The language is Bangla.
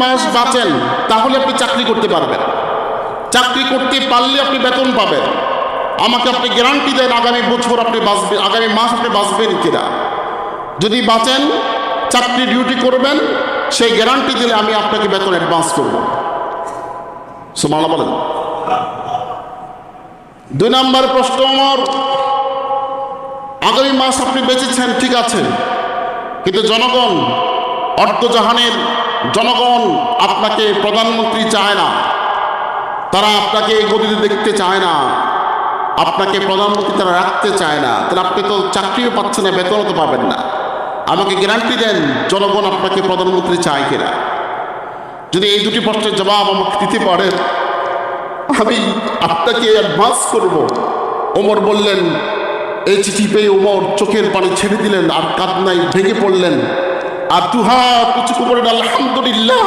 মাস বাঁচেন তাহলে আপনি চাকরি করতে পারবেন, চাকরি করতে পারলে আপনি বেতন পাবেন। আমাকে আপনি গ্যারান্টি দেন আগামী বছর আপনি বাঁচবেন, আগামী মাস আপনি বাঁচবেন কিনা। যদি বাঁচেন চাকরি ডিউটি করবেন, সেই গ্যারান্টি দিলে আমি আপনাকে বেতন অ্যাডভান্স করব। সুবহানাল্লাহ বলেন। 2 নম্বর প্রশ্ন আমার, আগামী মাস আপনি বেঁচেছেন ঠিক আছে, কিন্তু জনগণ, অর্ধজাহানের জনগণ আপনাকে প্রধানমন্ত্রী চায় না, তারা আপনাকে এই গদিতে দেখতে চায় না, আপনাকে প্রধানমন্ত্রী তারা রাখতে চায় না, তাহলে আপনি তো চাকরিও পাচ্ছেন না, বেতনও তো পাবেন না। আমাকে গ্যারান্টি দেন জনগণ আপনাকে প্রধানমন্ত্রী চায় কিনা। যদি এই 2টি প্রশ্নের জবাব আমাকে দিতে পারেন, আমি আপনাকে অ্যাডভান্স করব। ওমর বললেন, এই চিঠি পেয়ে ওমর চোখের পানি ছেড়ে দিলেন, আর কান্নায় ভেঙে পড়লেন, আর দুহাত উঁচু করে বললেন আলহামদুলিল্লাহ।